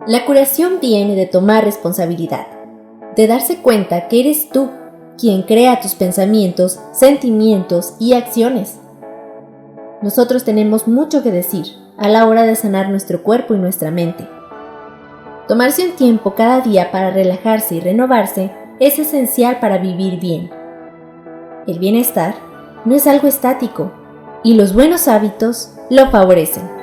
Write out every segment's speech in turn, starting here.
La curación viene de tomar responsabilidad, de darse cuenta que eres tú quien crea tus pensamientos, sentimientos y acciones. Nosotros tenemos mucho que decir a la hora de sanar nuestro cuerpo y nuestra mente. Tomarse un tiempo cada día para relajarse y renovarse es esencial para vivir bien. El bienestar no es algo estático y los buenos hábitos lo favorecen.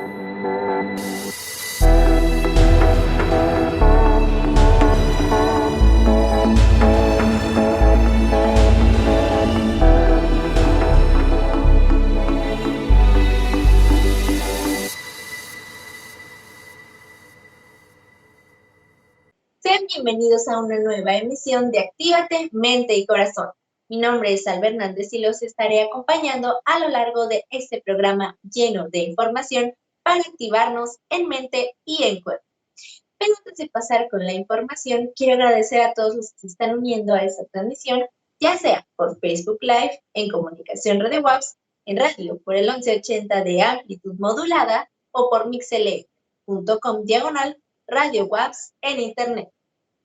Sean bienvenidos a una nueva emisión de Actívate, Mente y Corazón. Mi nombre es Alba Hernández y los estaré acompañando a lo largo de este programa lleno de información para activarnos en mente y en cuerpo. Pero antes de pasar con la información, quiero agradecer a todos los que se están uniendo a esta transmisión, ya sea por Facebook Live, en Comunicación Radio WAPS, en radio por el 1180 de amplitud modulada o por mixele.com/Radio WAPS en Internet.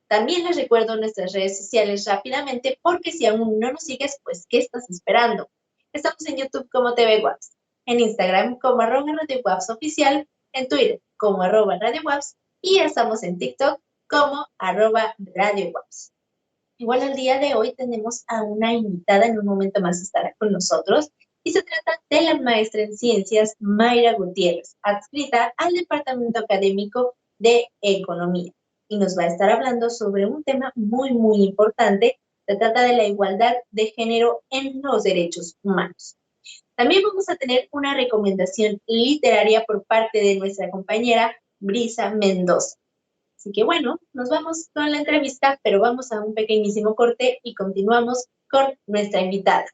También les recuerdo nuestras redes sociales rápidamente porque si aún no nos sigues, pues ¿qué estás esperando? Estamos en YouTube como TV WAPS, en Instagram como @Radio WAPS Oficial, en Twitter como @Radio WAPS y estamos en TikTok como @Radio WAPS. Igual el día de hoy tenemos a una invitada, en un momento más estará con nosotros, y se trata de la maestra en ciencias Mayra Gutiérrez, adscrita al Departamento Académico de Economía. Y nos va a estar hablando sobre un tema muy importante. Se trata de la igualdad de género en los derechos humanos. También vamos a tener una recomendación literaria por parte de nuestra compañera Brisa Mendoza. Así que bueno, nos vamos con la entrevista, pero vamos a un pequeñísimo corte y continuamos con nuestra invitada.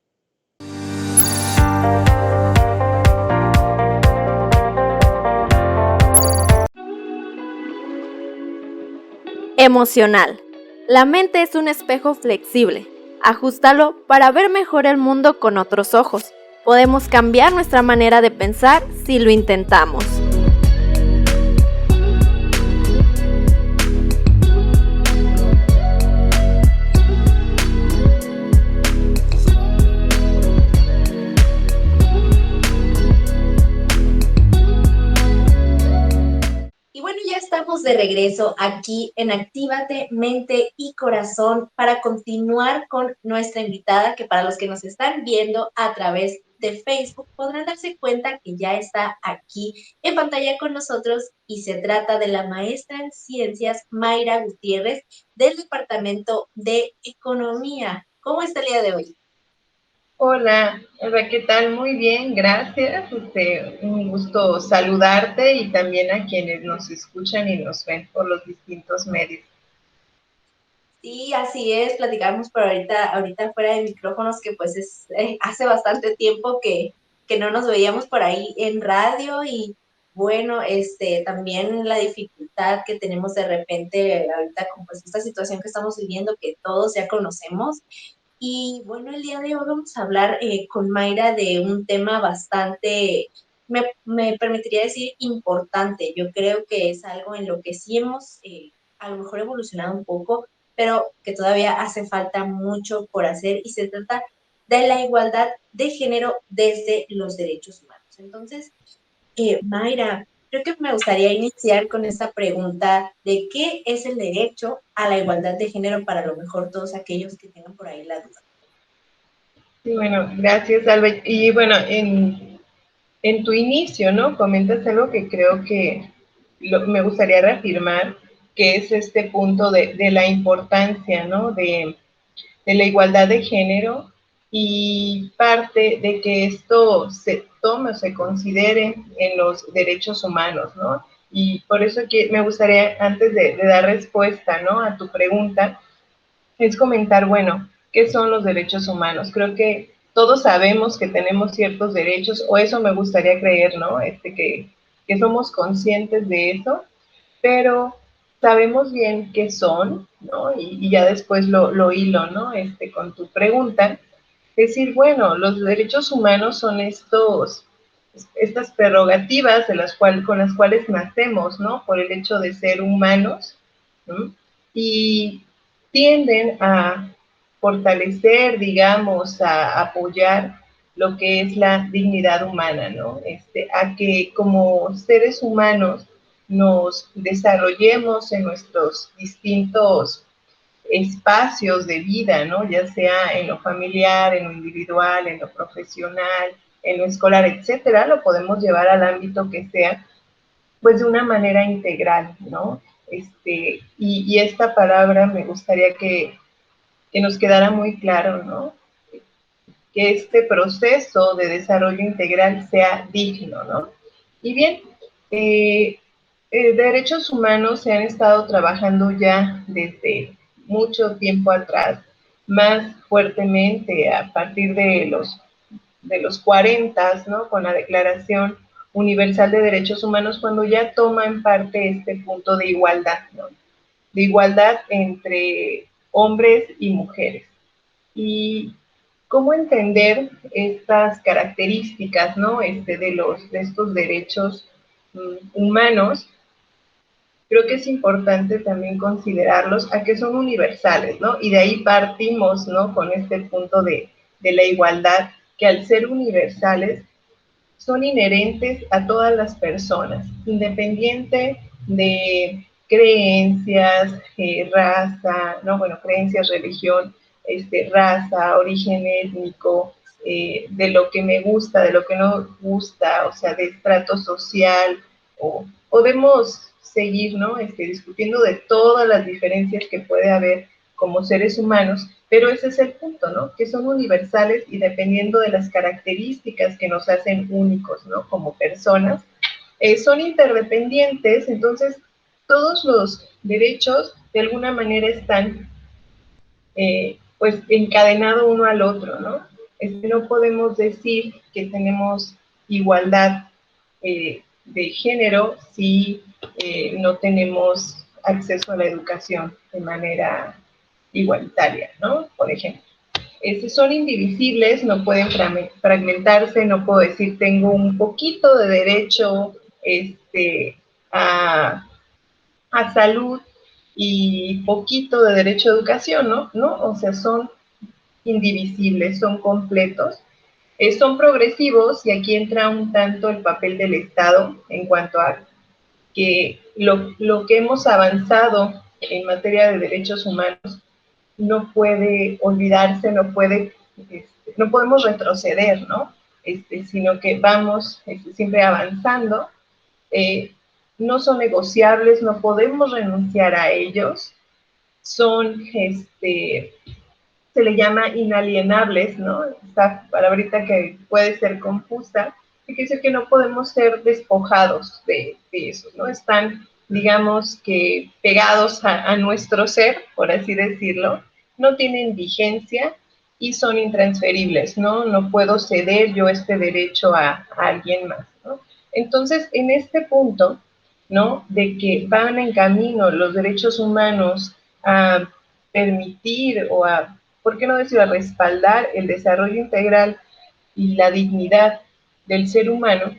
Emocional. La mente es un espejo flexible. Ajústalo para ver mejor el mundo con otros ojos. Podemos cambiar nuestra manera de pensar si lo intentamos. Estamos de regreso aquí en Actívate, Mente y Corazón para continuar con nuestra invitada, que para los que nos están viendo a través de Facebook podrán darse cuenta que ya está aquí en pantalla con nosotros y se trata de la maestra en ciencias Mayra Gutiérrez del Departamento de Economía. ¿Cómo está el día de hoy? Hola, Eva, ¿qué tal? Muy bien, gracias. Un gusto saludarte y también a quienes nos escuchan y nos ven por los distintos medios. Sí, así es, platicamos por ahorita fuera de micrófonos que pues hace bastante tiempo que no nos veíamos por ahí en radio y bueno, también la dificultad que tenemos de repente ahorita con pues esta situación que estamos viviendo que todos ya conocemos. Y bueno, el día de hoy vamos a hablar con Mayra de un tema bastante, me permitiría decir, importante. Yo creo que es algo en lo que sí hemos a lo mejor evolucionado un poco, pero que todavía hace falta mucho por hacer y se trata de la igualdad de género desde los derechos humanos. Entonces, Mayra, creo que me gustaría iniciar con esta pregunta de qué es el derecho a la igualdad de género para lo mejor todos aquellos que tengan por ahí la duda. Sí, bueno, gracias, Alba. Y bueno, en tu inicio, ¿no? Comentas algo que creo que me gustaría reafirmar, que es este punto de la importancia, ¿no? De la igualdad de género y parte de que esto se tome o se considere en los derechos humanos, ¿no? Y por eso que me gustaría, antes de dar respuesta, ¿no? A tu pregunta, es comentar, bueno, ¿qué son los derechos humanos? Creo que todos sabemos que tenemos ciertos derechos, o eso me gustaría creer, ¿no? Que somos conscientes de eso, pero sabemos bien qué son, ¿no? Y ya después lo hilo, ¿no? Con tu pregunta, decir, bueno, los derechos humanos son estas prerrogativas con las cuales nacemos, ¿no? Por el hecho de ser humanos, ¿no? Y tienden a fortalecer, digamos, a apoyar lo que es la dignidad humana, ¿no? A que como seres humanos nos desarrollemos en nuestros distintos espacios de vida, ¿no? Ya sea en lo familiar, en lo individual, en lo profesional, en lo escolar, etcétera, lo podemos llevar al ámbito que sea, pues de una manera integral, ¿no? Y esta palabra me gustaría que nos quedara muy claro, ¿no? Que este proceso de desarrollo integral sea digno, ¿no? Y bien, derechos humanos se han estado trabajando ya desde mucho tiempo atrás, más fuertemente a partir de los 40, ¿no? Con la Declaración Universal de Derechos Humanos, cuando ya toma en parte este punto de igualdad, ¿no? De igualdad entre hombres y mujeres. Y cómo entender estas características, ¿no? De estos derechos humanos. Creo que es importante también considerarlos a que son universales, ¿no? Y de ahí partimos, ¿no? Con este punto de la igualdad, que al ser universales son inherentes a todas las personas, independiente de creencias, raza, ¿no? Bueno, creencias, religión, raza, origen étnico, de lo que me gusta, de lo que no gusta, o sea, de estrato social, o podemos seguir, ¿no? Discutiendo de todas las diferencias que puede haber como seres humanos, pero ese es el punto, ¿no? Que son universales y dependiendo de las características que nos hacen únicos, ¿no? Como personas, son interdependientes, entonces todos los derechos de alguna manera están pues encadenado uno al otro, ¿no? No podemos decir que tenemos igualdad de género si no tenemos acceso a la educación de manera igualitaria, ¿no? Por ejemplo. Son indivisibles, no pueden fragmentarse, no puedo decir tengo un poquito de derecho a, a salud y poquito de derecho a educación, ¿no? ¿No? O sea, son indivisibles, son completos, son progresivos y aquí entra un tanto el papel del Estado en cuanto a que lo que hemos avanzado en materia de derechos humanos no puede olvidarse, no podemos retroceder, ¿no? Sino que vamos siempre avanzando, no son negociables, no podemos renunciar a ellos, son, se le llama inalienables, ¿no? Esta palabrita que puede ser confusa, que quiere decir que no podemos ser despojados de eso, ¿no? Están, digamos que pegados a nuestro ser, por así decirlo, no tienen vigencia y son intransferibles, ¿no? No puedo ceder yo este derecho a alguien más, ¿no? Entonces, en este punto, ¿no? De que van en camino los derechos humanos a permitir o a, ¿por qué no decir, a respaldar el desarrollo integral y la dignidad del ser humano?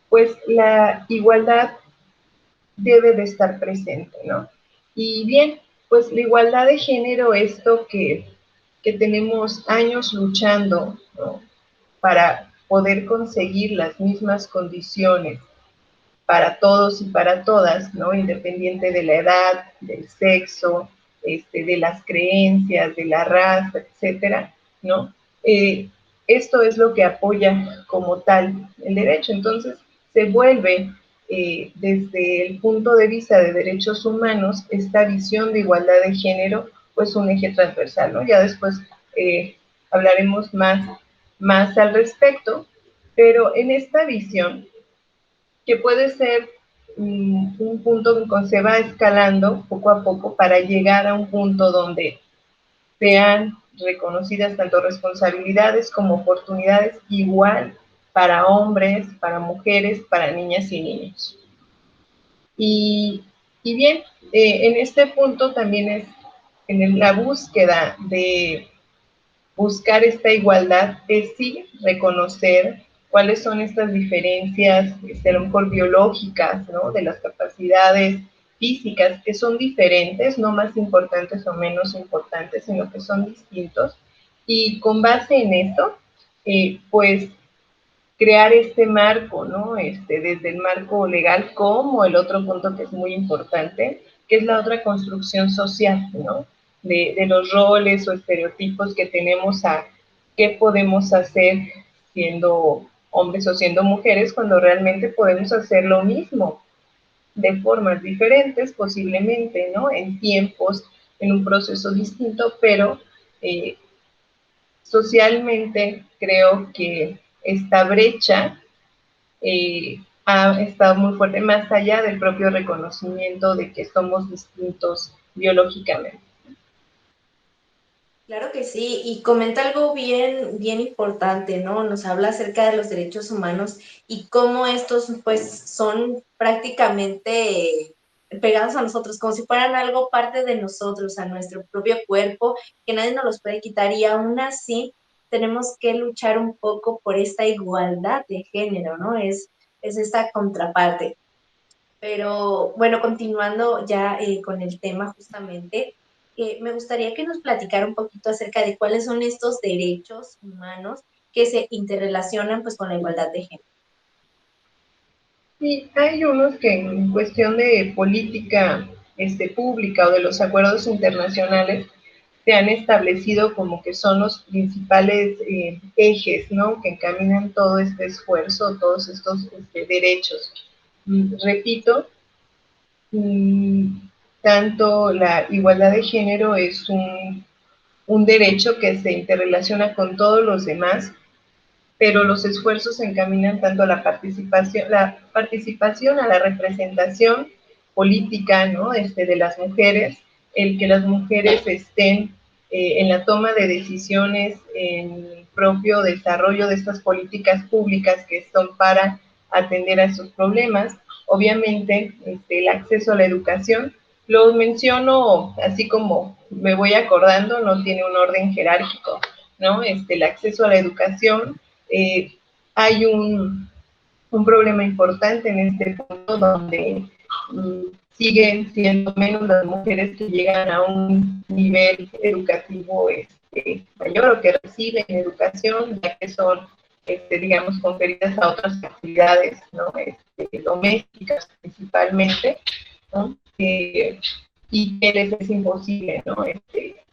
Pues la igualdad debe de estar presente, ¿no? Y bien, pues la igualdad de género, esto que tenemos años luchando, ¿no? Para poder conseguir las mismas condiciones para todos y para todas, ¿no? Independiente de la edad, del sexo, de las creencias, de la raza, etcétera, ¿no? Esto es lo que apoya como tal el derecho. Entonces, se vuelve desde el punto de vista de derechos humanos, esta visión de igualdad de género, pues un eje transversal, ¿no? Ya después hablaremos más al respecto, pero en esta visión, que puede ser un punto que se va escalando poco a poco para llegar a un punto donde sean reconocidas tanto responsabilidades como oportunidades igual para hombres, para mujeres, para niñas y niños. Y bien, en este punto también es en la búsqueda de buscar esta igualdad, es sí reconocer cuáles son estas diferencias, a lo mejor biológicas, ¿no? De las capacidades físicas, que son diferentes, no más importantes o menos importantes, sino que son distintos. Y con base en esto, pues crear este marco, ¿no? Desde el marco legal, como el otro punto que es muy importante, que es la otra construcción social, ¿no? De los roles o estereotipos que tenemos a qué podemos hacer siendo hombres o siendo mujeres, cuando realmente podemos hacer lo mismo, de formas diferentes posiblemente, ¿no? En tiempos, en un proceso distinto, pero socialmente creo que esta brecha ha estado muy fuerte, más allá del propio reconocimiento de que somos distintos biológicamente. Claro que sí, y comenta algo bien, bien importante, ¿no? Nos habla acerca de los derechos humanos y cómo estos, pues, son prácticamente pegados a nosotros, como si fueran algo parte de nosotros, a nuestro propio cuerpo, que nadie nos los puede quitar, y aún así tenemos que luchar un poco por esta igualdad de género, ¿no? Es esta contraparte. Pero bueno, continuando ya con el tema justamente, me gustaría que nos platicara un poquito acerca de cuáles son estos derechos humanos que se interrelacionan pues con la igualdad de género. Y hay unos que en cuestión de política pública o de los acuerdos internacionales se han establecido como que son los principales ejes, ¿no? Que encaminan todo este esfuerzo, todos estos derechos. Repito, tanto la igualdad de género es un derecho que se interrelaciona con todos los demás, pero los esfuerzos se encaminan tanto a la participación, a la representación política, ¿no? De las mujeres, el que las mujeres estén en la toma de decisiones, en el propio desarrollo de estas políticas públicas que son para atender a esos problemas. Obviamente, el acceso a la educación, lo menciono así como me voy acordando, no tiene un orden jerárquico, ¿no? El acceso a la educación, hay un problema importante en este punto donde siguen siendo menos las mujeres que llegan a un nivel educativo mayor o que reciben educación, ya que son, digamos, conferidas a otras actividades, ¿no? Domésticas principalmente, ¿no? Y que les es imposible, ¿no?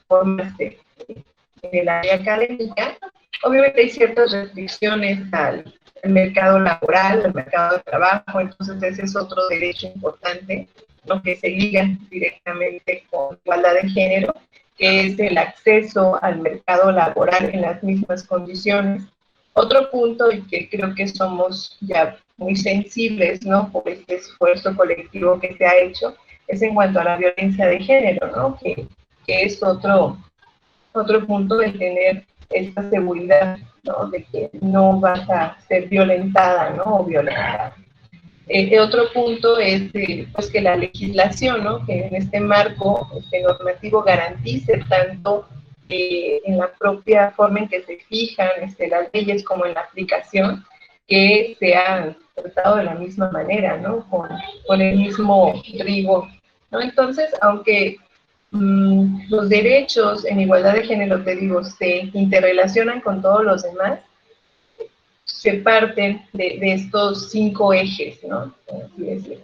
Formarse en el área académica. Obviamente hay ciertas restricciones al mercado laboral, al mercado de trabajo, entonces ese es otro derecho importante, ¿no? Que se liga directamente con igualdad de género, que es el acceso al mercado laboral en las mismas condiciones. Otro punto, y que creo que somos ya muy sensibles, ¿no? Por este esfuerzo colectivo que se ha hecho, es en cuanto a la violencia de género, ¿no? Que es otro punto de tener esta seguridad, ¿no? De que no vas a ser violentada, ¿no? O violentada. Otro punto es pues que la legislación, ¿no? Que en este marco normativo garantice tanto en la propia forma en que se fijan las leyes como en la aplicación, que sean tratado de la misma manera, ¿no? Con el mismo rigor, ¿no? Entonces, aunque los derechos en igualdad de género, te digo, se interrelacionan con todos los demás, se parten de estos 5 ejes, ¿no? Así decirlo.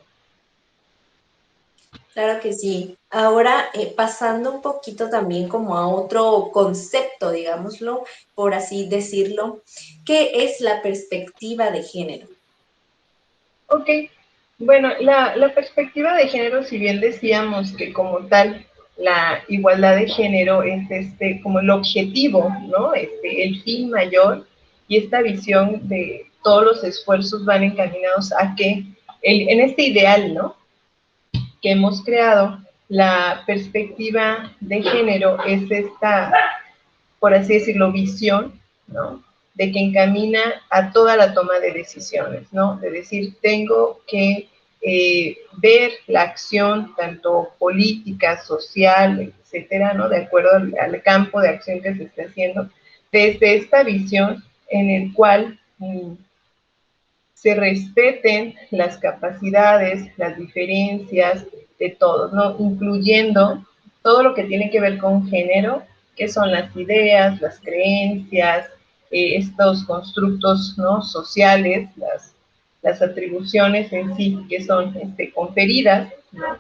Claro que sí. Ahora, pasando un poquito también como a otro concepto, digámoslo, por así decirlo, ¿qué es la perspectiva de género? Ok, bueno, la perspectiva de género, si bien decíamos que como tal la igualdad de género es como el objetivo, ¿no? El fin mayor, y esta visión de todos los esfuerzos van encaminados a que en este ideal, ¿no? Que hemos creado, la perspectiva de género es esta, por así decirlo, visión, ¿no? De que encamina a toda la toma de decisiones, ¿no? De decir, tengo que ver la acción, tanto política, social, etcétera, ¿no? De acuerdo al campo de acción que se está haciendo, desde esta visión en el cual se respeten las capacidades, las diferencias de todos, ¿no? Incluyendo todo lo que tiene que ver con género, que son las ideas, las creencias, estos constructos, ¿no?, sociales, las atribuciones en sí que son conferidas, ¿no?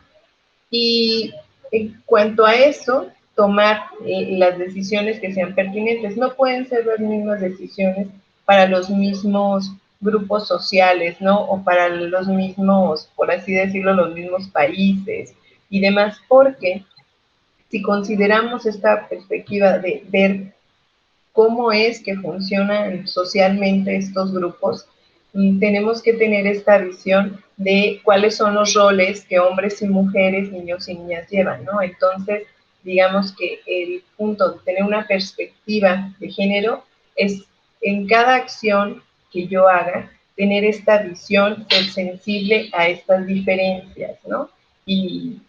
Y en cuanto a eso, tomar las decisiones que sean pertinentes. No pueden ser las mismas decisiones para los mismos grupos sociales, ¿no? O para los mismos, por así decirlo, los mismos países y demás, porque si consideramos esta perspectiva de ver cómo es que funcionan socialmente estos grupos, tenemos que tener esta visión de cuáles son los roles que hombres y mujeres, niños y niñas llevan, ¿no? Entonces, digamos que el punto de tener una perspectiva de género es en cada acción que yo haga, tener esta visión, ser sensible a estas diferencias, ¿no? Y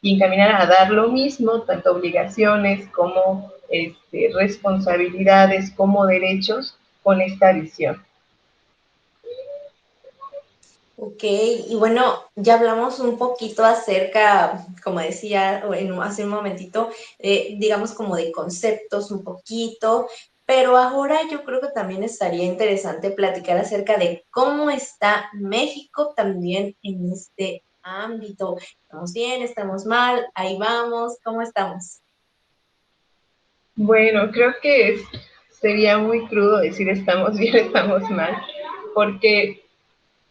encaminar a dar lo mismo, tanto obligaciones como responsabilidades como derechos con esta visión. Ok, y bueno, ya hablamos un poquito acerca, como decía hace un momentito, digamos como de conceptos un poquito, pero ahora yo creo que también estaría interesante platicar acerca de cómo está México también en este ámbito. ¿Estamos bien? ¿Estamos mal? Ahí vamos. ¿Cómo estamos? Bueno, creo que sería muy crudo decir estamos bien, estamos mal, porque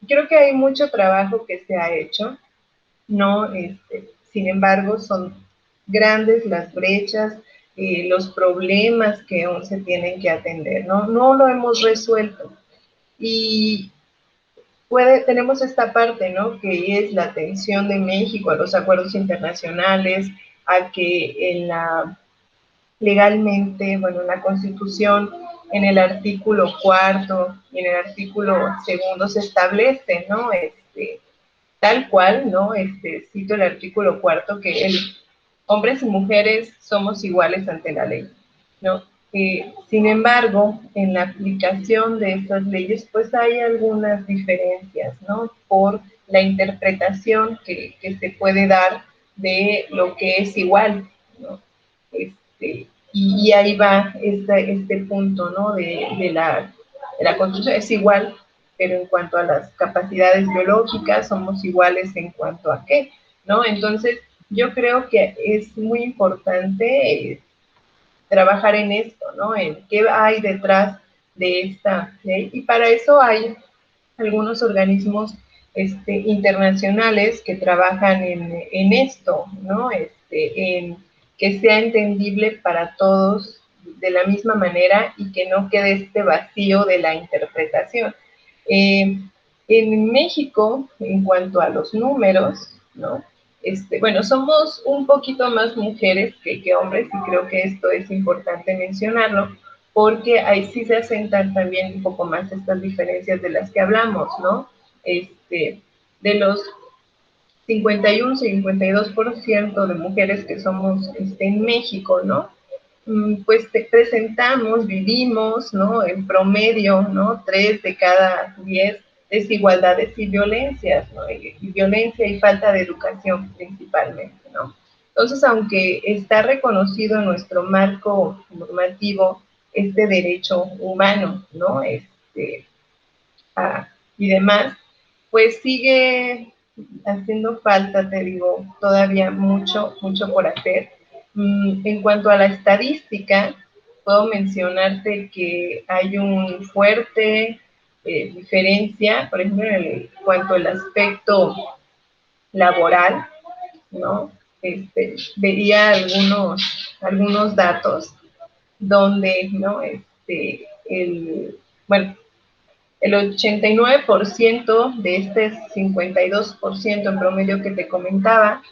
creo que hay mucho trabajo que se ha hecho, ¿no? Sin embargo, son grandes las brechas, los problemas que aún se tienen que atender, ¿no? No lo hemos resuelto. Y tenemos esta parte, ¿no?, que es la atención de México a los acuerdos internacionales, a que legalmente, bueno, en la Constitución, en el artículo 4 y en el artículo 2 se establece, ¿no?, tal cual, ¿no? Cito el artículo 4, que hombres y mujeres somos iguales ante la ley, ¿no? Sin embargo, en la aplicación de estas leyes, pues hay algunas diferencias, ¿no? Por la interpretación que se puede dar de lo que es igual, ¿no? Y ahí va este punto, ¿no? De la Constitución, es igual, pero en cuanto a las capacidades biológicas somos iguales en cuanto a qué, ¿no? Entonces, yo creo que es muy importante trabajar en esto, ¿no? En qué hay detrás de esta ley. Y para eso hay algunos organismos internacionales que trabajan en esto, ¿no? En que sea entendible para todos de la misma manera y que no quede este vacío de la interpretación. En México, en cuanto a los números, ¿no? Bueno, somos un poquito más mujeres que hombres y creo que esto es importante mencionarlo porque ahí sí se asentan también un poco más estas diferencias de las que hablamos, ¿no? De los 51-52% de mujeres que somos en México, ¿no? Pues presentamos, vivimos, ¿no? En promedio, ¿no? 3 de cada 10 desigualdades y violencias, ¿no? Y violencia y falta de educación principalmente, ¿no? Entonces, aunque está reconocido en nuestro marco normativo este derecho humano, ¿no? Y demás, pues sigue haciendo falta, te digo, todavía mucho, mucho por hacer. En cuanto a la estadística, puedo mencionarte que hay un fuerte diferencia, por ejemplo, en cuanto al aspecto laboral, ¿no? Veía algunos datos donde, ¿no? Bueno, el 89% de este 52% en promedio que te comentaba,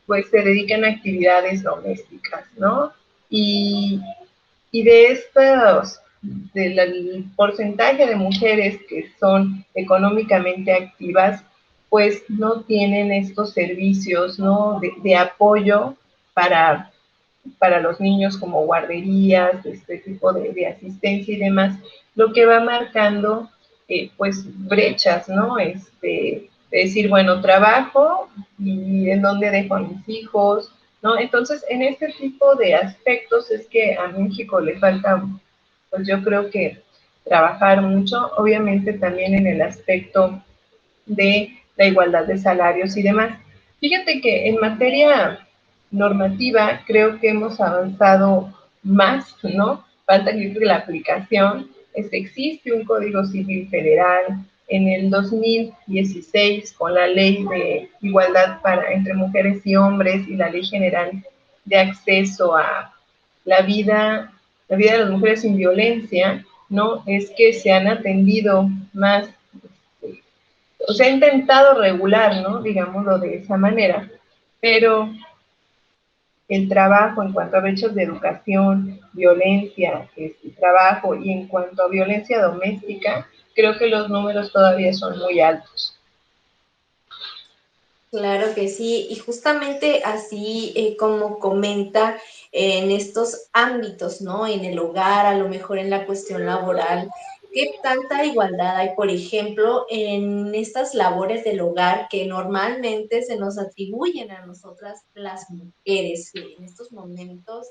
pues se dedican a actividades domésticas, ¿no? Y, y de estos, del porcentaje de mujeres que son económicamente activas, pues no tienen estos servicios, ¿no? De apoyo para los niños como guarderías, este tipo de asistencia y demás, lo que va marcando pues brechas, ¿no? De decir, bueno, trabajo y en dónde dejo a mis hijos, ¿no? Entonces, en este tipo de aspectos es que a México le falta, pues yo creo que trabajar mucho, obviamente también en el aspecto de la igualdad de salarios y demás. Fíjate que en materia normativa creo que hemos avanzado más, ¿no? Falta que la aplicación, existe un Código Civil Federal en el 2016 con la Ley de Igualdad entre mujeres y hombres y la Ley General de Acceso a la vida de las mujeres sin violencia, ¿no? Es que se han atendido más, o sea, ha intentado regular, ¿no? Digámoslo de esa manera, pero el trabajo en cuanto a brechas de educación, violencia, trabajo y en cuanto a violencia doméstica, creo que los números todavía son muy altos. Claro que sí, y justamente así como comenta en estos ámbitos, ¿no? En el hogar, a lo mejor en la cuestión laboral, ¿qué tanta igualdad hay, por ejemplo, en estas labores del hogar que normalmente se nos atribuyen a nosotras las mujeres en estos momentos?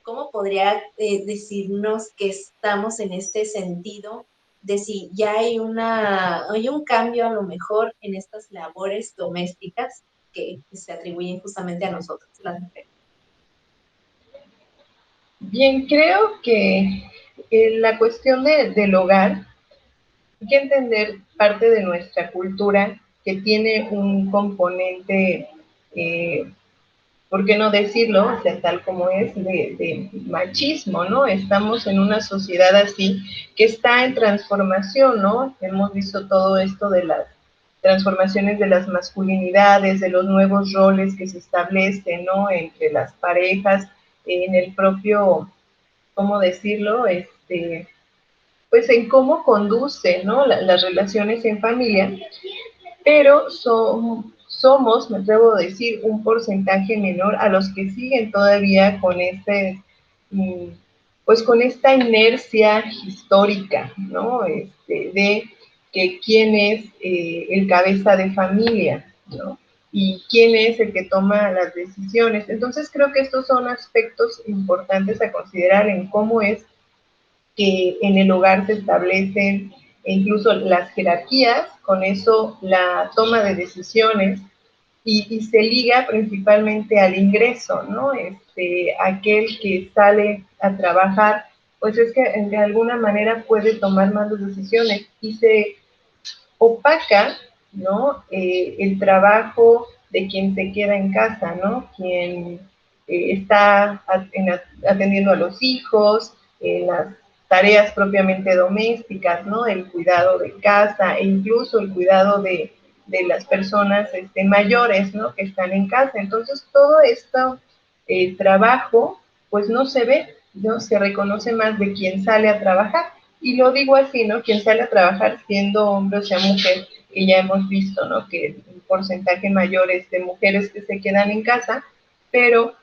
¿Cómo podría decirnos que estamos en este sentido de si ya hay un cambio a lo mejor en estas labores domésticas que se atribuyen justamente a nosotros, las mujeres? Bien, creo que la cuestión del hogar, hay que entender parte de nuestra cultura que tiene un componente ¿por qué no decirlo? O sea, tal como es, de machismo, ¿no? Estamos en una sociedad así que está en transformación, ¿no? Hemos visto todo esto de las transformaciones de las masculinidades, de los nuevos roles que se establecen, ¿no? Entre las parejas, en el propio, ¿cómo decirlo? Pues en cómo conduce, ¿no? Las relaciones en familia, pero somos, me atrevo a decir, un porcentaje menor a los que siguen todavía con mm, pues con esta inercia histórica, ¿no? De que quién es el cabeza de familia, ¿no? Y quién es el que toma las decisiones. Entonces creo que estos son aspectos importantes a considerar en cómo es que en el hogar se establecen incluso las jerarquías, con eso la toma de decisiones y se liga principalmente al ingreso, ¿no? Aquel que sale a trabajar, pues es que de alguna manera puede tomar más decisiones y se opaca, ¿no? El trabajo de quien se queda en casa, ¿no? Quien está atendiendo a los hijos, las tareas propiamente domésticas, ¿no? El cuidado de casa e incluso el cuidado de las personas mayores, ¿no? Que están en casa. Entonces, todo esto trabajo, pues no se ve, ¿no? Se reconoce más de quien sale a trabajar. Y lo digo así, ¿no? Quien sale a trabajar siendo hombre o sea mujer, y ya hemos visto, ¿no? Que un porcentaje mayor es de mujeres que se quedan en casa, pero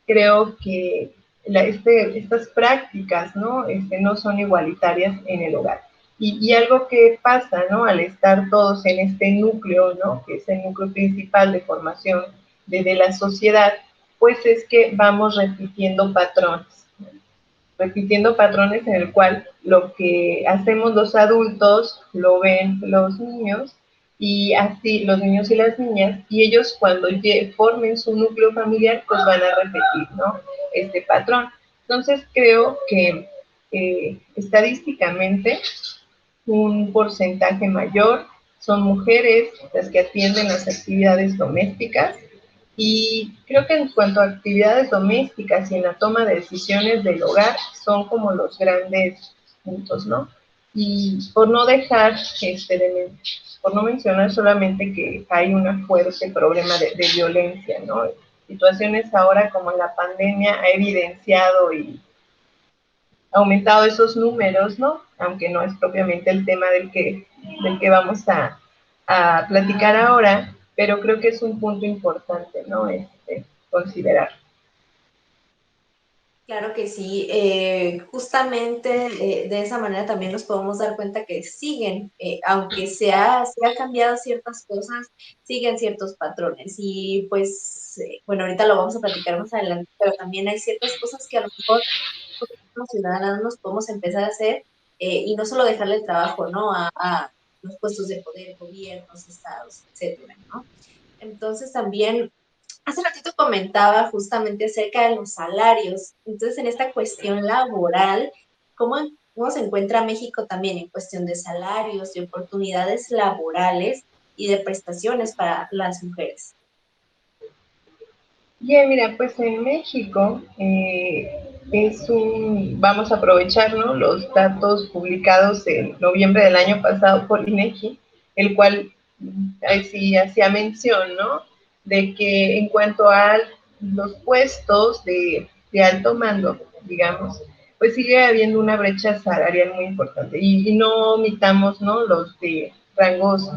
creo que estas prácticas, ¿no? No son igualitarias en el hogar. Y algo que pasa, ¿no? Al estar todos en este núcleo, ¿no? Que es el núcleo principal de formación de la sociedad, pues es que vamos repitiendo patrones en el cual lo que hacemos los adultos lo ven los niños y así los niños y las niñas y ellos cuando formen su núcleo familiar pues van a repetir, ¿no? Este patrón. Entonces creo que estadísticamente un porcentaje mayor son mujeres las que atienden las actividades domésticas y creo que en cuanto a actividades domésticas y en la toma de decisiones del hogar son como los grandes puntos, ¿no? Y por no dejar, por no mencionar solamente que hay un fuerte problema de violencia, ¿no? Situaciones ahora como la pandemia ha evidenciado y aumentado esos números, ¿no? Aunque no es propiamente el tema del que vamos a platicar ahora, pero creo que es un punto importante, ¿no? Considerar. Claro que sí, justamente de esa manera también nos podemos dar cuenta que siguen, aunque se ha cambiado ciertas cosas, siguen ciertos patrones. Y pues, bueno, ahorita lo vamos a platicar más adelante, pero también hay ciertas cosas que a lo mejor nosotros como ciudadanos nos podemos empezar a hacer y no solo dejarle el trabajo, ¿no? A los puestos de poder, gobiernos, estados, etcétera, ¿no? Entonces también hace ratito comentaba justamente acerca de los salarios. Entonces, en esta cuestión laboral, ¿cómo, cómo se encuentra México también en cuestión de salarios, de oportunidades laborales y de prestaciones para las mujeres? Bien, mira, pues en México vamos a aprovechar, ¿no?, los datos publicados en noviembre del año pasado por INEGI, el cual sí hacía mención, ¿no?, de que en cuanto a los puestos de alto mando, digamos, pues sigue habiendo una brecha salarial muy importante. Y no omitamos, ¿no?, los de rangos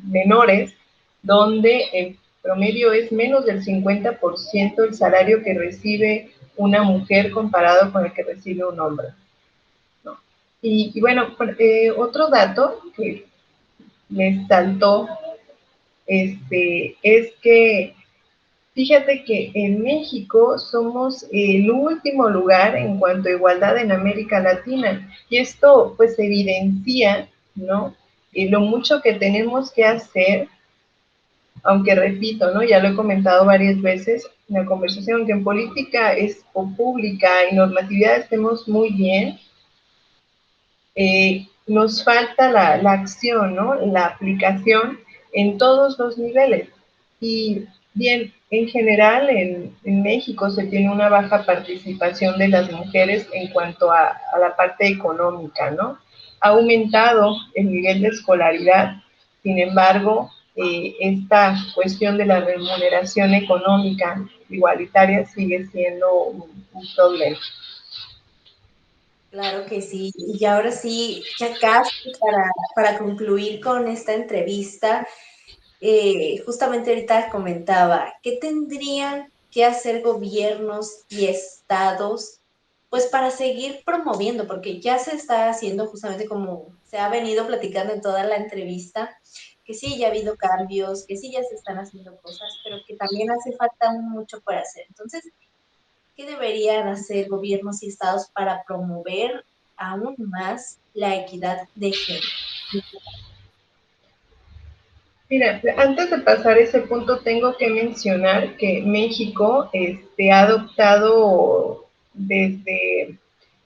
menores, donde en promedio es menos del 50% el salario que recibe una mujer comparado con el que recibe un hombre, ¿no? Y bueno, otro dato que me saltó es que fíjate que en México somos el último lugar en cuanto a igualdad en América Latina, y esto pues evidencia, ¿no?, lo mucho que tenemos que hacer, aunque repito, ¿no?, ya lo he comentado varias veces en la conversación, que en política pública y normatividad estemos muy bien, nos falta la acción, ¿no?, la aplicación en todos los niveles. Y bien, en general en México se tiene una baja participación de las mujeres en cuanto a la parte económica, ¿no? Ha aumentado el nivel de escolaridad, sin embargo, esta cuestión de la remuneración económica igualitaria sigue siendo un problema. Claro que sí. Y ahora sí, ya casi para concluir con esta entrevista, justamente ahorita comentaba, ¿qué tendrían que hacer gobiernos y estados, pues para seguir promoviendo? Porque ya se está haciendo justamente como se ha venido platicando en toda la entrevista, que sí, ya ha habido cambios, que sí, ya se están haciendo cosas, pero que también hace falta mucho por hacer. Entonces, ¿qué deberían hacer gobiernos y estados para promover aún más la equidad de género? Mira, antes de pasar ese punto, tengo que mencionar que México ha adoptado desde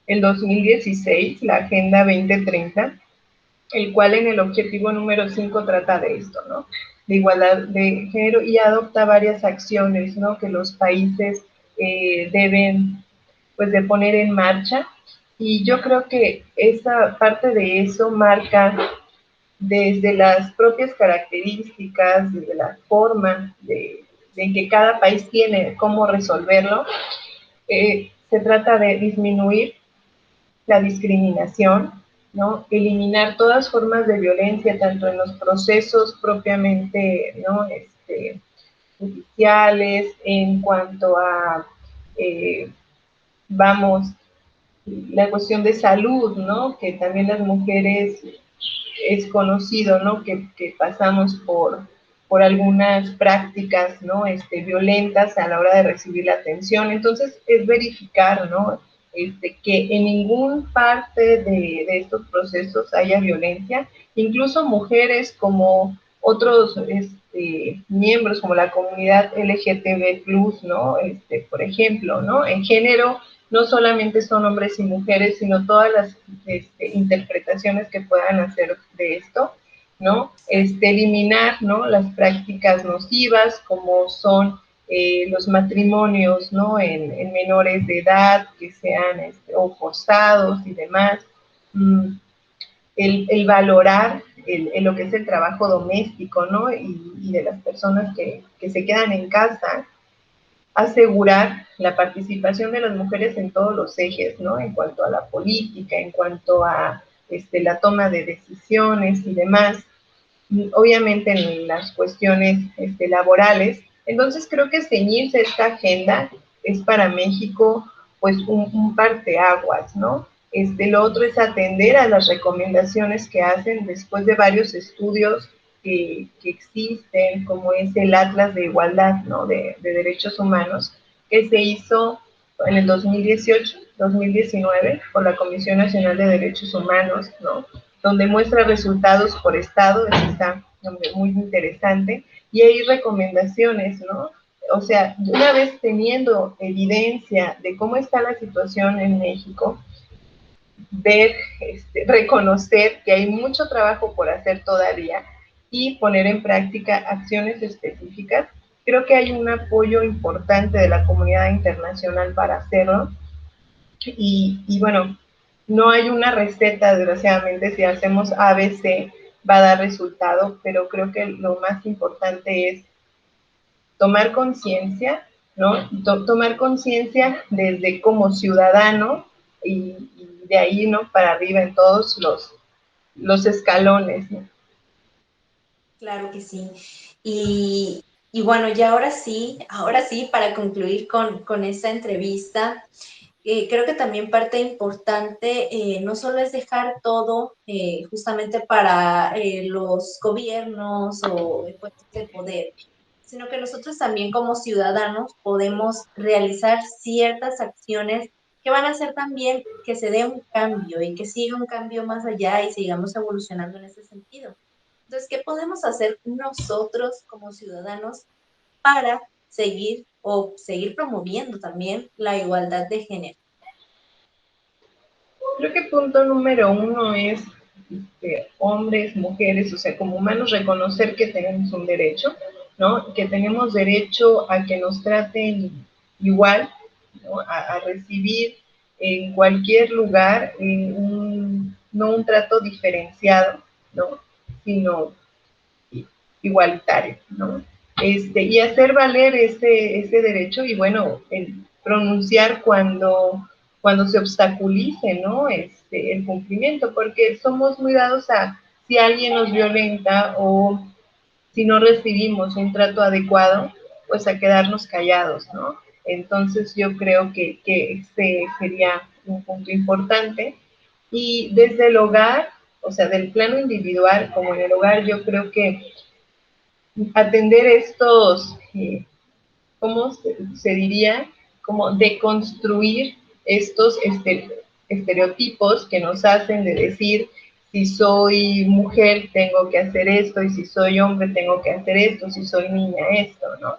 el 2016 la Agenda 2030, el cual en el objetivo número 5 trata de esto, ¿no?, de igualdad de género, y adopta varias acciones, ¿no?, que los países deben, pues, de poner en marcha. Y yo creo que esa parte de eso marca desde las propias características, desde la forma de que cada país tiene cómo resolverlo. Se trata de disminuir la discriminación, ¿no?, eliminar todas formas de violencia, tanto en los procesos propiamente, ¿no?, judiciales, en cuanto a, eh, vamos, la cuestión de salud, ¿no?, que también las mujeres es conocido, ¿no?, que pasamos por algunas prácticas, ¿no?, violentas a la hora de recibir la atención. Entonces, es verificar, ¿no?, que en ningún parte de estos procesos haya violencia. Incluso mujeres como otros miembros, como la comunidad LGTB+, ¿no?, por ejemplo, ¿no?, en género, no solamente son hombres y mujeres, sino todas las interpretaciones que puedan hacer de esto, ¿no? Eliminar, ¿no?, las prácticas nocivas, como son los matrimonios, ¿no?, en menores de edad, que sean o forzados y demás. El valorar lo que es el trabajo doméstico, ¿no?, y de las personas que se quedan en casa, asegurar la participación de las mujeres en todos los ejes, ¿no?, en cuanto a la política, en cuanto a la toma de decisiones y demás, obviamente en las cuestiones laborales. Entonces creo que ceñirse esta agenda es para México pues un parteaguas, ¿no? Lo otro es atender a las recomendaciones que hacen después de varios estudios que existen, como es el Atlas de Igualdad, ¿no? de Derechos Humanos, que se hizo en el 2018, 2019 por la Comisión Nacional de Derechos Humanos, ¿no? Donde muestra resultados por estado, eso está muy interesante, y hay recomendaciones, ¿no? O sea, una vez teniendo evidencia de cómo está la situación en México, ver, reconocer que hay mucho trabajo por hacer todavía y poner en práctica acciones específicas. Creo que hay un apoyo importante de la comunidad internacional para hacerlo. Y bueno, no hay una receta, desgraciadamente, si hacemos ABC va a dar resultado, pero creo que lo más importante es tomar conciencia, ¿no? Tomar conciencia desde como ciudadano y de ahí, ¿no? Para arriba en todos los escalones, ¿no? Claro que sí. Y bueno, y ahora sí, para concluir con esta entrevista, creo que también parte importante no solo es dejar todo justamente para los gobiernos o puestos de poder, sino que nosotros también como ciudadanos podemos realizar ciertas acciones que van a hacer también que se dé un cambio y que siga un cambio más allá y sigamos evolucionando en ese sentido. Entonces, ¿qué podemos hacer nosotros como ciudadanos para seguir promoviendo también la igualdad de género? Creo que punto número uno es hombres, mujeres, o sea, como humanos reconocer que tenemos un derecho, ¿no? Que tenemos derecho a que nos traten igual, ¿no? A recibir en cualquier lugar no un trato diferenciado, ¿no? Sino igualitario, ¿no? Y hacer valer ese derecho y bueno, pronunciar cuando se obstaculice, ¿no? El cumplimiento, porque somos muy dados a si alguien nos violenta o si no recibimos un trato adecuado, pues a quedarnos callados, ¿no? Entonces yo creo que ese sería un punto importante. Y desde el hogar, o sea, del plano individual como en el hogar, yo creo que atender estos, ¿cómo se diría? Como deconstruir estos estereotipos que nos hacen de decir, si soy mujer tengo que hacer esto, y si soy hombre tengo que hacer esto, si soy niña esto, ¿no?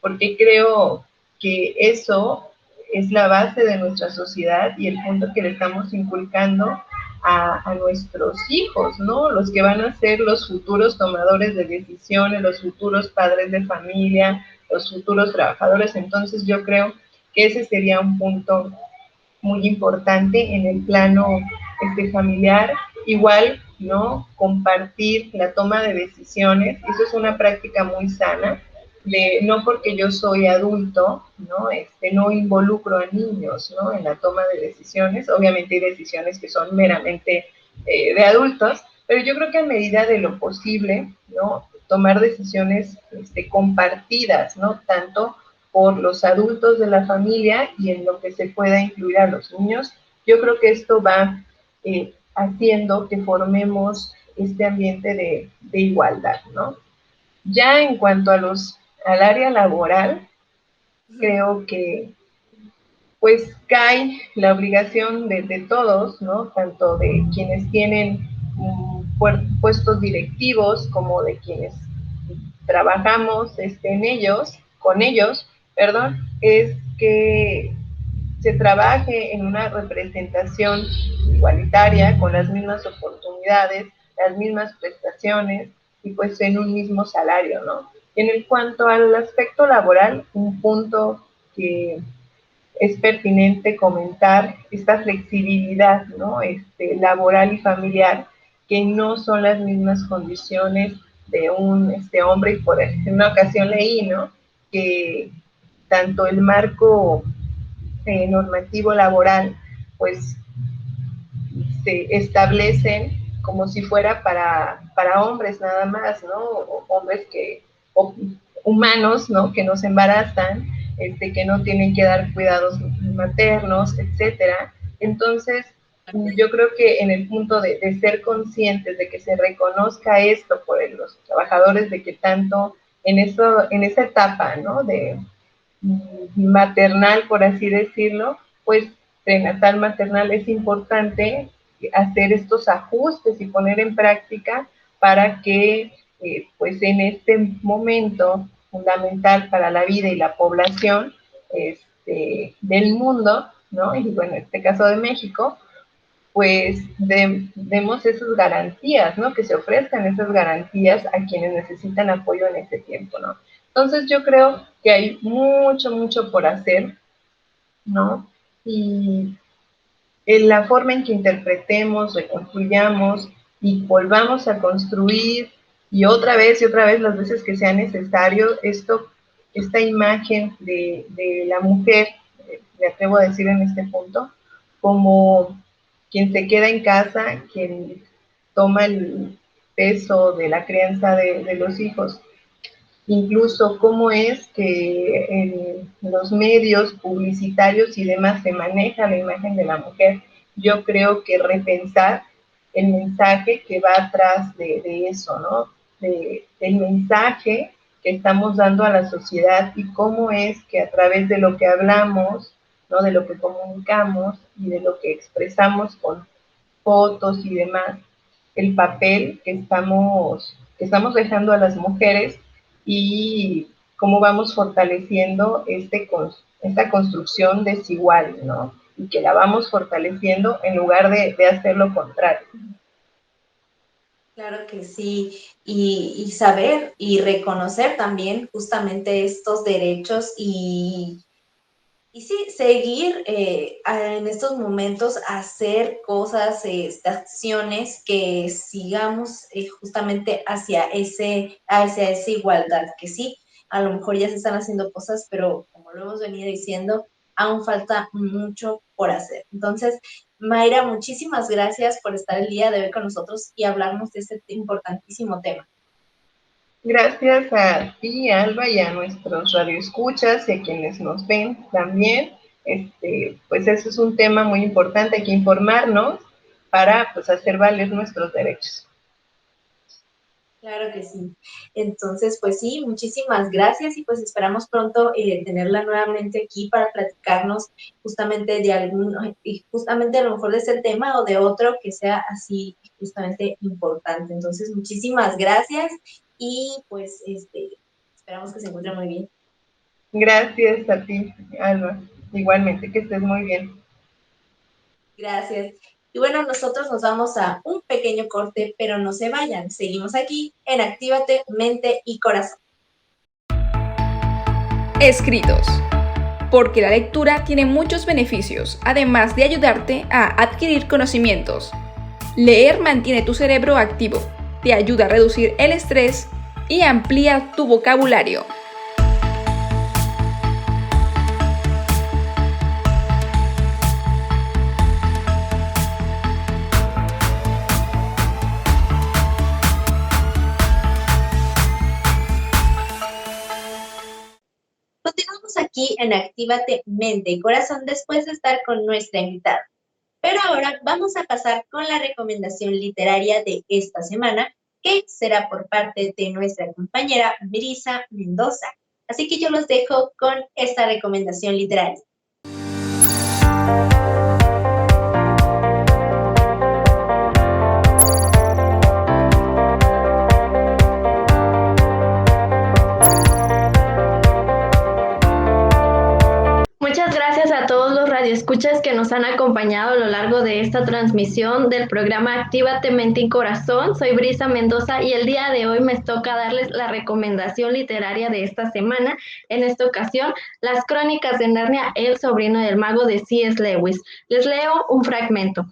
Porque creo que eso es la base de nuestra sociedad y el punto que le estamos inculcando a nuestros hijos, ¿no? Los que van a ser los futuros tomadores de decisiones, los futuros padres de familia, los futuros trabajadores. Entonces yo creo que ese sería un punto muy importante en el plano familiar. Igual, ¿no? Compartir la toma de decisiones, eso es una práctica muy sana, de no porque yo soy adulto, ¿no? No involucro a niños, ¿no? En la toma de decisiones. Obviamente hay decisiones que son meramente de adultos, pero yo creo que a medida de lo posible, ¿no? Tomar decisiones compartidas, ¿no? Tanto por los adultos de la familia y en lo que se pueda incluir a los niños. Yo creo que esto va haciendo que formemos este ambiente de igualdad, ¿no? Ya en cuanto al área laboral, creo que pues cae la obligación de todos, ¿no? Tanto de quienes tienen puestos directivos como de quienes trabajamos con ellos, perdón, es que se trabaje en una representación igualitaria, con las mismas oportunidades, las mismas prestaciones y pues en un mismo salario, ¿no? En cuanto al aspecto laboral, un punto que es pertinente comentar esta flexibilidad, ¿no? Laboral y familiar, que no son las mismas condiciones de un hombre, y en una ocasión leí, ¿no? Que tanto el marco normativo laboral, pues se establecen como si fuera para hombres nada más, ¿no? Hombres humanos, ¿no? Que nos embarazan, que no tienen que dar cuidados maternos, etcétera. Entonces, yo creo que en el punto de ser conscientes, de que se reconozca esto por los trabajadores, de que tanto en esa etapa, ¿no? De maternal, por así decirlo, pues prenatal, maternal, es importante hacer estos ajustes y poner en práctica para que, pues en este momento fundamental para la vida y la población del mundo, ¿no? Y bueno, en este caso de México, pues demos esas garantías, ¿no? Que se ofrezcan esas garantías a quienes necesitan apoyo en ese tiempo, ¿no? Entonces yo creo que hay mucho, mucho por hacer, ¿no? Y en la forma en que interpretemos, reconstruyamos y volvamos a construir y otra vez las veces que sea necesario, esta imagen de la mujer, me atrevo a decir en este punto, como quien se queda en casa, quien toma el peso de la crianza de los hijos. Incluso cómo es que en los medios publicitarios y demás se maneja la imagen de la mujer. Yo creo que repensar el mensaje que va atrás de eso, ¿no? El mensaje que estamos dando a la sociedad y cómo es que a través de lo que hablamos, ¿no? De lo que comunicamos y de lo que expresamos con fotos y demás, el papel que estamos dejando a las mujeres y cómo vamos fortaleciendo esta construcción desigual, ¿no? Y que la vamos fortaleciendo en lugar de hacer lo contrario. Claro que sí, y saber y reconocer también justamente estos derechos y sí, seguir en estos momentos, hacer cosas, acciones que sigamos justamente hacia esa igualdad, que sí, a lo mejor ya se están haciendo cosas, pero como lo hemos venido diciendo, aún falta mucho por hacer. Entonces, Mayra, muchísimas gracias por estar el día de hoy con nosotros y hablarnos de este importantísimo tema. Gracias a ti, Alba, y a nuestros radioescuchas y a quienes nos ven también. Pues eso es un tema muy importante, hay que informarnos para pues hacer valer nuestros derechos. Claro que sí. Entonces, pues sí, muchísimas gracias y pues esperamos pronto tenerla nuevamente aquí para platicarnos justamente justamente a lo mejor de ese tema o de otro que sea así justamente importante. Entonces, muchísimas gracias y pues esperamos que se encuentre muy bien. Gracias a ti, Alba. Igualmente, que estés muy bien. Gracias. Y bueno, nosotros nos vamos a un pequeño corte, pero no se vayan. Seguimos aquí en Actívate Mente y Corazón. Escritos. Porque la lectura tiene muchos beneficios, además de ayudarte a adquirir conocimientos. Leer mantiene tu cerebro activo, te ayuda a reducir el estrés y amplía tu vocabulario. Continuamos aquí en Actívate Mente y Corazón después de estar con nuestra invitada. Pero ahora vamos a pasar con la recomendación literaria de esta semana, que será por parte de nuestra compañera Brisa Mendoza. Así que yo los dejo con esta recomendación literaria. Muchas gracias a todos los radioescuchas que nos han acompañado a lo largo de esta transmisión del programa Actívate Mente y Corazón. Soy Brisa Mendoza y el día de hoy me toca darles la recomendación literaria de esta semana. En esta ocasión, Las Crónicas de Narnia, el sobrino del mago de C.S. Lewis. Les leo un fragmento.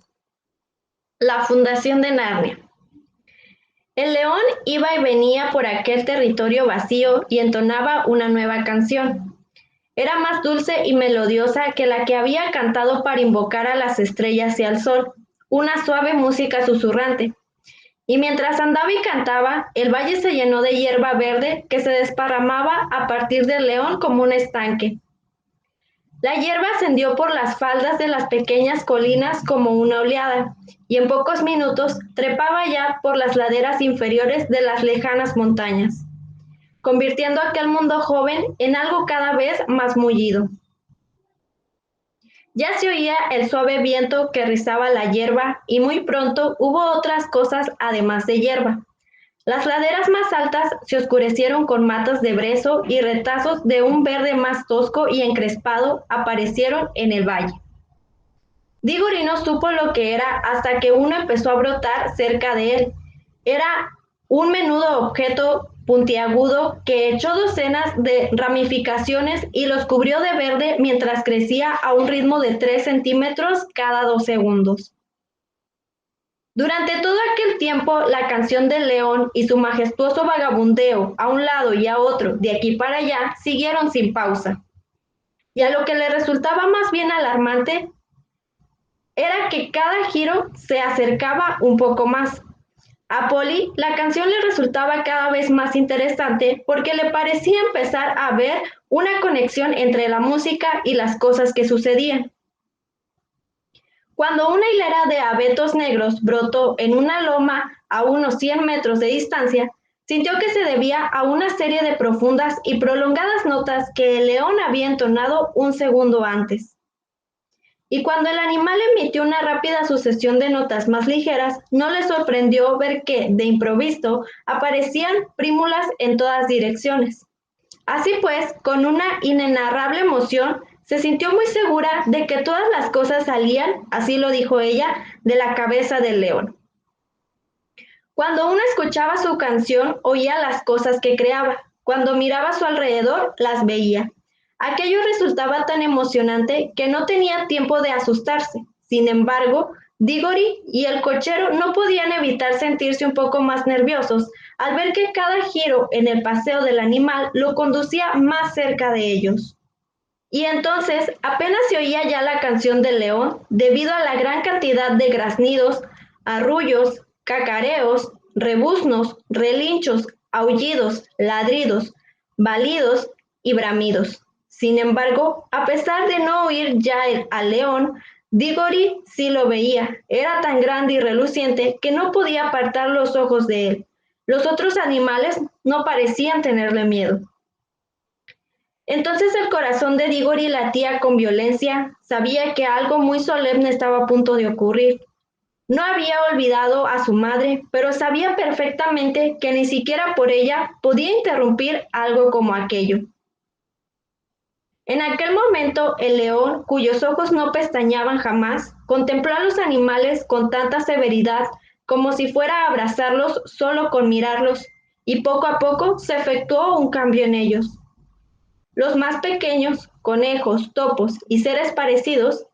La fundación de Narnia. El león iba y venía por aquel territorio vacío y entonaba una nueva canción. Era más dulce y melodiosa que la que había cantado para invocar a las estrellas y al sol, una suave música susurrante. Y mientras andaba y cantaba, el valle se llenó de hierba verde que se desparramaba a partir del león como un estanque. La hierba ascendió por las faldas de las pequeñas colinas como una oleada, y en pocos minutos trepaba ya por las laderas inferiores de las lejanas montañas, convirtiendo aquel mundo joven en algo cada vez más mullido. Ya se oía el suave viento que rizaba la hierba y muy pronto hubo otras cosas además de hierba. Las laderas más altas se oscurecieron con matas de brezo y retazos de un verde más tosco y encrespado aparecieron en el valle. Diggory no supo lo que era hasta que uno empezó a brotar cerca de él. Era un menudo objeto puntiagudo que echó docenas de ramificaciones y los cubrió de verde mientras crecía a un ritmo de 3 centímetros cada 2 segundos. Durante todo aquel tiempo, la canción del león y su majestuoso vagabundeo a un lado y a otro, de aquí para allá, siguieron sin pausa. Y a lo que le resultaba más bien alarmante era que cada giro se acercaba un poco más. A Polly, la canción le resultaba cada vez más interesante porque le parecía empezar a ver una conexión entre la música y las cosas que sucedían. Cuando una hilera de abetos negros brotó en una loma a unos 100 metros de distancia, sintió que se debía a una serie de profundas y prolongadas notas que el león había entonado un segundo antes. Y cuando el animal emitió una rápida sucesión de notas más ligeras, no le sorprendió ver que, de improviso, aparecían prímulas en todas direcciones. Así pues, con una inenarrable emoción, se sintió muy segura de que todas las cosas salían, así lo dijo ella, de la cabeza del león. Cuando uno escuchaba su canción, oía las cosas que creaba. Cuando miraba a su alrededor, las veía. Aquello resultaba tan emocionante que no tenía tiempo de asustarse. Sin embargo, Diggory y el cochero no podían evitar sentirse un poco más nerviosos al ver que cada giro en el paseo del animal lo conducía más cerca de ellos. Y entonces apenas se oía ya la canción del león debido a la gran cantidad de graznidos, arrullos, cacareos, rebuznos, relinchos, aullidos, ladridos, balidos y bramidos. Sin embargo, a pesar de no oír ya al león, Diggory sí lo veía. Era tan grande y reluciente que no podía apartar los ojos de él. Los otros animales no parecían tenerle miedo. Entonces el corazón de Diggory latía con violencia. Sabía que algo muy solemne estaba a punto de ocurrir. No había olvidado a su madre, pero sabía perfectamente que ni siquiera por ella podía interrumpir algo como aquello. En aquel momento, el león, cuyos ojos no pestañeaban jamás, contempló a los animales con tanta severidad como si fuera a abrazarlos solo con mirarlos, y poco a poco se efectuó un cambio en ellos. Los más pequeños, conejos, topos y seres parecidos,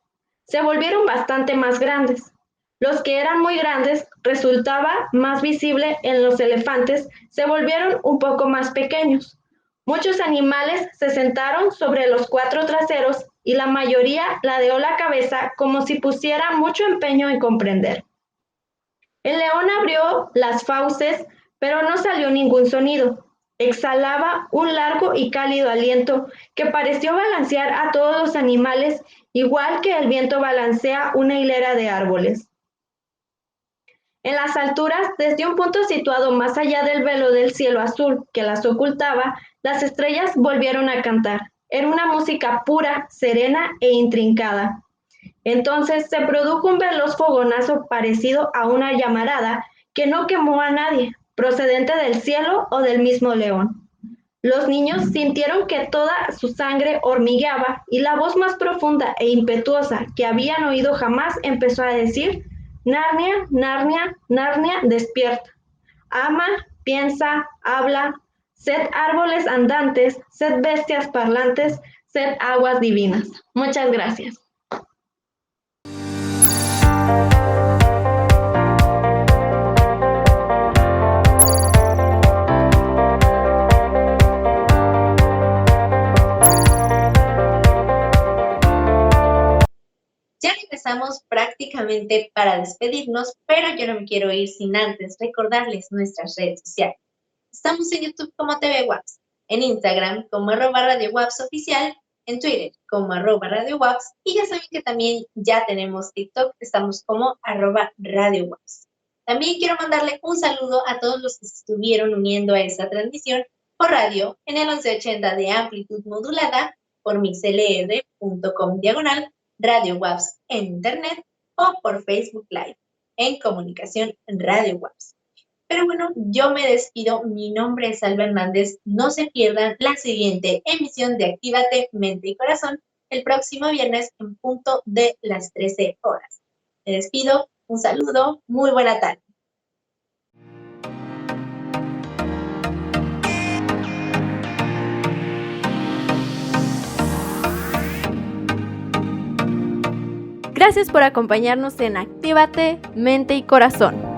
se volvieron bastante más grandes. Los que eran muy grandes, resultaba más visible en los elefantes, se volvieron un poco más pequeños. Muchos animales se sentaron sobre los 4 traseros y la mayoría ladeó la cabeza como si pusiera mucho empeño en comprender. El león abrió las fauces, pero no salió ningún sonido. Exhalaba un largo y cálido aliento que pareció balancear a todos los animales, igual que el viento balancea una hilera de árboles. En las alturas, desde un punto situado más allá del velo del cielo azul que las ocultaba, las estrellas volvieron a cantar. Era una música pura, serena e intrincada. Entonces se produjo un veloz fogonazo parecido a una llamarada que no quemó a nadie, procedente del cielo o del mismo león. Los niños sintieron que toda su sangre hormigueaba y la voz más profunda e impetuosa que habían oído jamás empezó a decir: Narnia, Narnia, Narnia, despierta. Ama, piensa, habla, sed árboles andantes, sed bestias parlantes, sed aguas divinas. Muchas gracias. Ya regresamos prácticamente para despedirnos, pero yo no me quiero ir sin antes recordarles nuestras redes sociales. Estamos en YouTube como TV Waps, en Instagram como @Radio Waps Oficial, en Twitter como @RadioWaps y ya saben que también ya tenemos TikTok, estamos como @RadioWaps. También quiero mandarle un saludo a todos los que se estuvieron uniendo a esta transmisión por radio en el 1180 de amplitud modulada, por mixlr.com/RadioWaps en internet o por Facebook Live en Comunicación Radio Waps. Pero bueno, yo me despido. Mi nombre es Alba Hernández. No se pierdan la siguiente emisión de Actívate Mente y Corazón el próximo viernes en punto de las 13 horas. Me despido. Un saludo. Muy buena tarde. Gracias por acompañarnos en Actívate Mente y Corazón.